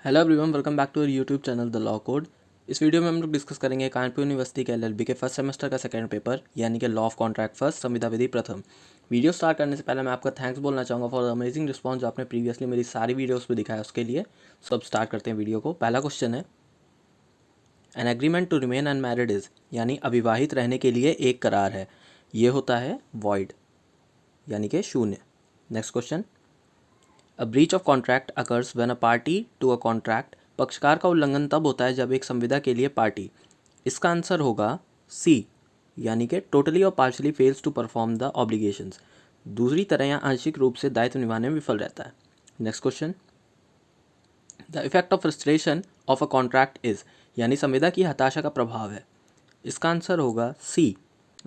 Hello everyone, welcome back to our YouTube channel the law code. इस वीडियो में हम लोग डिस्कस करेंगे कानपुर यूनिवर्सिटी के एलएलबी के फर्स्ट सेमेस्टर का सेकंड पेपर यानी कि लॉ ऑफ कॉन्ट्रैक्ट फर्स्ट संविदा विधि प्रथम। वीडियो स्टार्ट करने से पहले मैं आपका थैंक्स बोलना चाहूँगा फॉर द अमेजिंग रिस्पॉन्स जो आपने प्रीवियसली मेरी सारी वीडियोज़ पे दिखाया उसके लिए। सो अब स्टार्ट करते हैं वीडियो को। पहला क्वेश्चन है, an agreement to remain unmarried is, यानी अविवाहित रहने के लिए एक करार है, ये होता है वॉइड यानी कि शून्य। Next question, a breach of contract occurs when a party to a contract, पक्षकार का उल्लंघन तब होता है जब एक संविदा के लिए पार्टी, इसका आंसर होगा सी यानी कि टोटली और partially fails to perform the obligations, दूसरी तरह या आंशिक रूप से दायित्व निभाने में विफल रहता है। Next question, the effect of frustration of a contract is, यानी संविदा की हताशा का प्रभाव है, इसका आंसर होगा see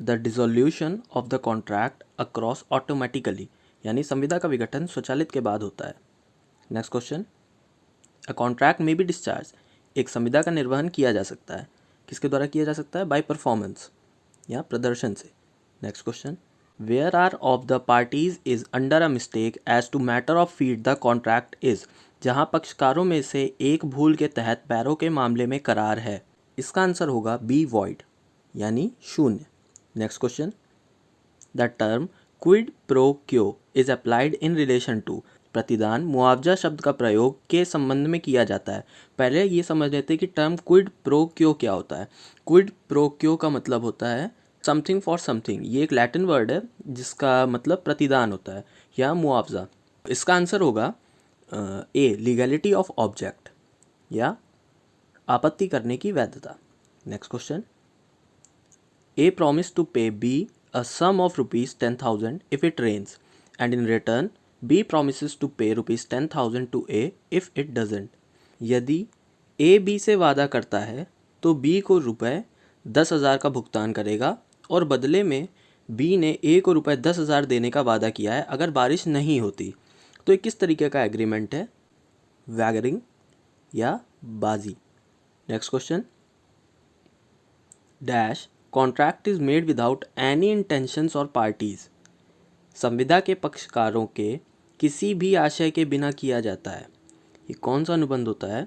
the dissolution of the contract across automatically, यानी संविदा का विघटन स्वचालित के बाद होता है। नेक्स्ट क्वेश्चन, अ कॉन्ट्रैक्ट में बी डिस्चार्ज, एक संविदा का निर्वहन किया जा सकता है, किसके द्वारा किया जा सकता है? बाय परफॉर्मेंस या प्रदर्शन से। Next question, where are of the parties is under a mistake as to matter of fact the contract is, जहां पक्षकारों में से एक भूल के तहत पैरों के मामले में करार है, इसका आंसर होगा बी वॉइड यानी शून्य। Next question, the term quid pro quo is applied in relation to, प्रतिदान मुआवजा शब्द का प्रयोग के संबंध में किया जाता है। पहले ये समझ लेते हैं कि टर्म क्विड प्रो क्यो क्या होता है। क्विड प्रो क्यो का मतलब होता है समथिंग फॉर समथिंग, ये एक लैटिन वर्ड है जिसका मतलब प्रतिदान होता है या मुआवजा। इसका आंसर होगा ए लीगैलिटी ऑफ ऑब्जेक्ट या आपत्ति करने की वैधता। Next question, A promised to pay B a sum of rupees 10,000 if it rains, and in return B promises to pay rupees 10,000 to A if it doesn't. यदि A B से वादा करता है तो B को रुपए 10,000 का भुगतान करेगा और बदले में B ने A को रुपए 10,000 देने का वादा किया है अगर बारिश नहीं होती। तो ये किस तरीके का एग्रीमेंट है? वैगरिंग या बाजी। Next question, dash contract is made without any intentions और पार्टीज, संविदा के पक्षकारों के किसी भी आशय के बिना किया जाता है, ये कौन सा अनुबंध होता है?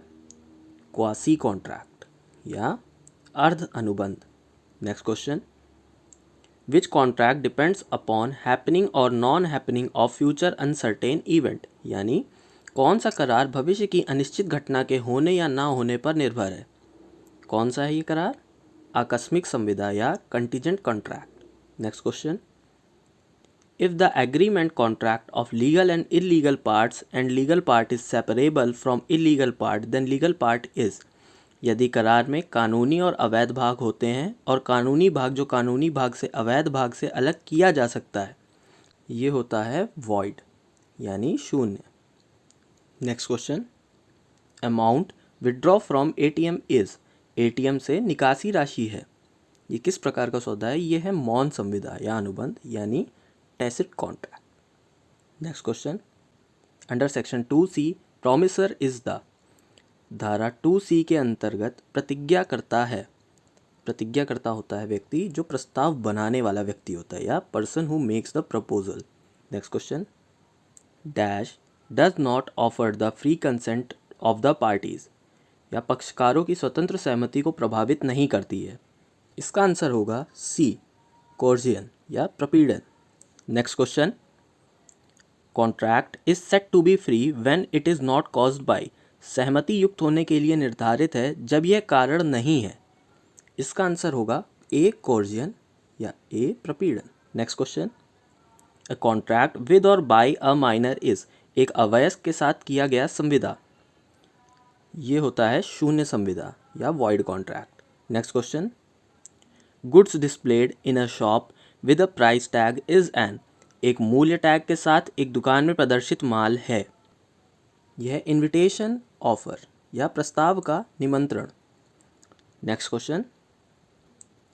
क्वासी कॉन्ट्रैक्ट या अर्ध अनुबंध। नेक्स्ट क्वेश्चन, विच कॉन्ट्रैक्ट डिपेंड्स अपॉन हैपनिंग और non happening of future uncertain event, यानी कौन सा करार भविष्य की अनिश्चित घटना के होने या ना होने पर निर्भर है? कौन सा है ये करार? आकस्मिक संविदा या contingent contract. Next question, if the agreement contract of legal and illegal parts and legal part is separable from illegal part then legal part is, यदि करार में कानूनी और अवैध भाग होते हैं और कानूनी भाग जो कानूनी भाग से अवैध भाग से अलग किया जा सकता है, ये होता है वॉइड यानी शून्य। Next question, amount withdraw from ATM is, ATM से निकासी राशि है, ये किस प्रकार का सौदा है? ये है मौन संविदा या अनुबंध यानी tacit contract. Next question, under section 2C promisor is the, धारा 2C के अंतर्गत प्रतिज्ञा करता है, प्रतिज्ञा करता होता है व्यक्ति जो प्रस्ताव बनाने वाला व्यक्ति होता है या person who makes the proposal. Next question, dash does not offer the free consent of the parties, या पक्षकारों की स्वतंत्र सहमति को प्रभावित नहीं करती है, इसका आंसर होगा सी कोर्जियन या प्रपीड़न। Next question, contract is set to be free when it is not caused by, सहमति युक्त होने के लिए निर्धारित है जब यह कारण नहीं है, इसका आंसर होगा ए कोर्जियन या ए प्रपीड़न। Next question, a contract with or by a minor is, एक अवयस्क के साथ किया गया संविदा, ये होता है शून्य संविदा या void contract. Next question, goods displayed in a shop with a price tag is an, एक मूल्य टैग के साथ एक दुकान में प्रदर्शित माल है, यह इनविटेशन ऑफर या प्रस्ताव का निमंत्रण। Next question,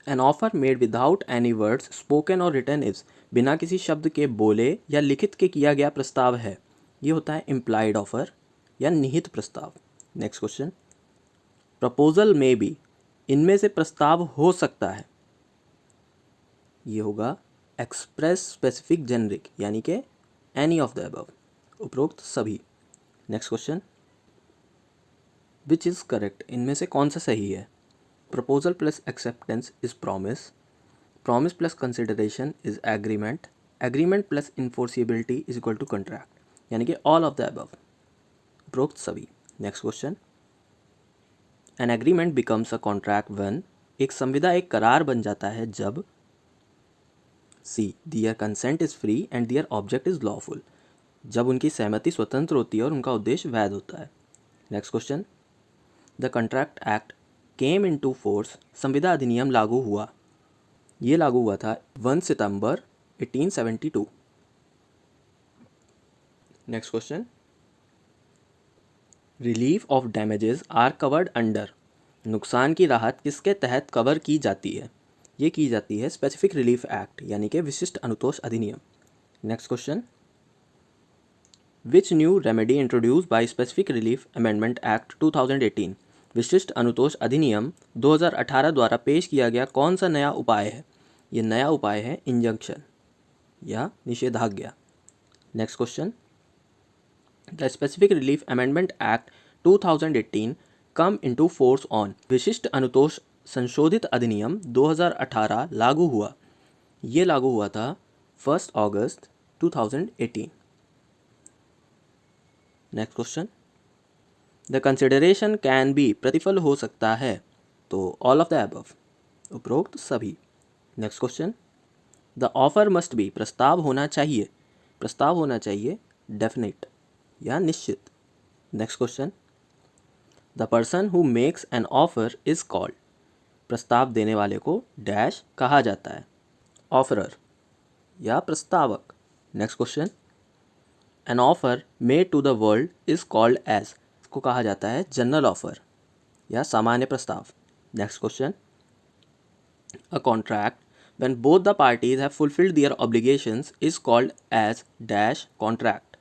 an offer made without any words spoken और रिटन इज, बिना किसी शब्द के बोले या लिखित के किया गया प्रस्ताव है, ये होता है इम्प्लाइड ऑफर या निहित प्रस्ताव। नेक्स्ट क्वेश्चन, प्रपोजल में भी, इनमें से प्रस्ताव हो सकता है, ये होगा एक्सप्रेस स्पेसिफिक जेनरिक यानी कि एनी ऑफ द अबव, उपरोक्त सभी। Next question, which is correct, इनमें से कौन सा सही है? Proposal plus acceptance is promise, promise plus consideration is agreement, agreement plus enforceability is equal to contract, यानी कि ऑल ऑफ द अबव, उपरोक्त सभी। Next question, an agreement becomes a contract when, एक संविदा एक करार बन जाता है जब C their consent is free and their object is lawful, जब उनकी सहमति स्वतंत्र होती है और उनका उद्देश्य वैध होता है। Next question, the contract act came into force, संविदा अधिनियम लागू हुआ, ये लागू हुआ था 1 सितंबर 1872। Next question, relief of damages are covered under, नुकसान की राहत किसके तहत कवर की जाती है? ये की जाती है स्पेसिफिक रिलीफ एक्ट, यानी कि विशिष्ट अनुतोष अधिनियम। Next question, which new remedy introduce by specific relief amendment act 2018, विशिष्ट अनुतोष अधिनियम 2018 द्वारा पेश किया गया कौन सा नया उपाय है? ये नया उपाय है इंजंक्शन या निषेधाज्ञा। Next question, the specific relief amendment act 2018 come into force on, विशिष्ट अनुतोष संशोधित अधिनियम 2018 लागू हुआ, ये लागू हुआ था 1 अगस्त 2018। Next question, the consideration can be, प्रतिफल हो सकता है, तो ऑल ऑफ द अबव, उपरोक्त सभी। Next question, the offer must be, प्रस्ताव होना चाहिए, प्रस्ताव होना चाहिए डेफिनेट या निश्चित। Next question, the person who makes an offer is called, प्रस्ताव देने वाले को डैश कहा जाता है, ऑफरर या प्रस्तावक। Next question, an offer made to the world is called as, इसको कहा जाता है जनरल ऑफर या सामान्य प्रस्ताव। Next question, a contract when both the parties have fulfilled their obligations is called as dash contract,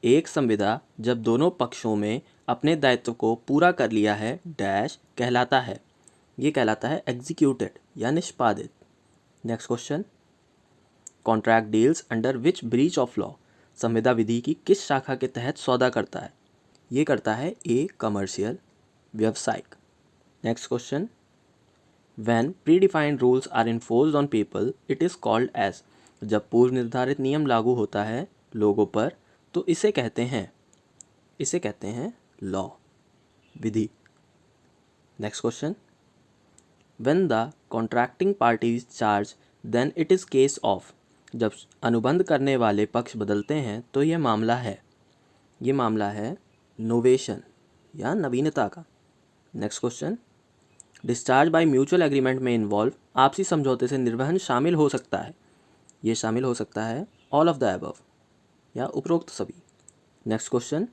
एक संविदा जब दोनों पक्षों में अपने दायित्व को पूरा कर लिया है डैश कहलाता है, ये कहलाता है एग्जीक्यूटेड या निष्पादित। Next question, contract deals under which breach of law, संविदा विधि की किस शाखा के तहत सौदा करता है? ये करता है ए कमर्शियल, व्यवसायिक। Next question, when predefined rules are enforced on people it is called as, जब पूर्व निर्धारित नियम लागू होता है लोगों पर तो इसे कहते हैं law, Vidhi. Next question, when the contracting parties charge then it is case of, जब अनुबंध करने वाले पक्ष बदलते हैं तो ये मामला है नोवेशन या नवीनता का। Next question, discharge by mutual agreement में इन्वॉल्व, आपसी समझौते से निर्वहन शामिल हो सकता है, ये शामिल हो सकता है ऑल ऑफ द अबव या उपरोक्त सभी। Next question,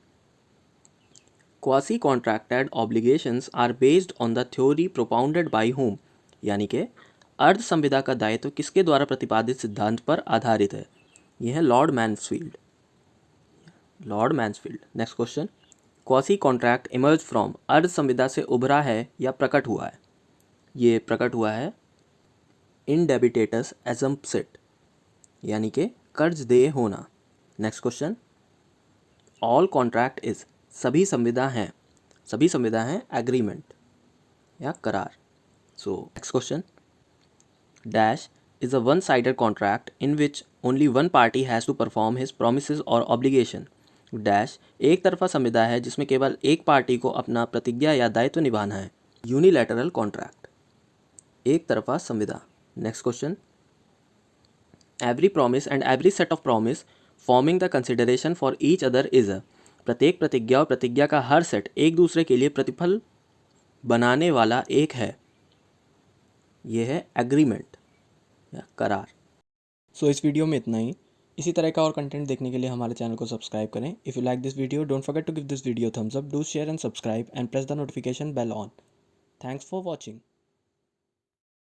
quasi contracted obligations are based on the theory propounded by home, यानी कि अर्ध संविदा का दायित्व किसके द्वारा प्रतिपादित सिद्धांत पर आधारित है? यह है Lord Mansfield. Next question, quasi contract emerge from, अर्ध संविदा से उभरा है या प्रकट हुआ है? ये प्रकट हुआ है इंडेबिटेटस एजम्पसिट, यानी कि कर्ज देय होना। Next question, all contract is, सभी संविदा हैं एग्रीमेंट या करार। So next question, dash is a one sided contract in which only one party has to perform his promises और ऑब्लिगेशन, डैश एक तरफा संविदा है जिसमें केवल एक पार्टी को अपना प्रतिज्ञा या दायित्व निभाना है, यूनिलैटरल कॉन्ट्रैक्ट, एक तरफा संविदा। Next question, every promise and every set of promise forming the consideration for each other is a, प्रत्येक प्रतिज्ञा और प्रतिज्ञा का हर सेट एक दूसरे के लिए प्रतिफल बनाने वाला एक है, यह है एग्रीमेंट या करार। सो इस वीडियो में इतना ही। इसी तरह का और कंटेंट देखने के लिए हमारे चैनल को सब्सक्राइब करें। If you like this video don't forget to give this video thumbs up, do share and subscribe and press the notification bell on. Thanks for watching.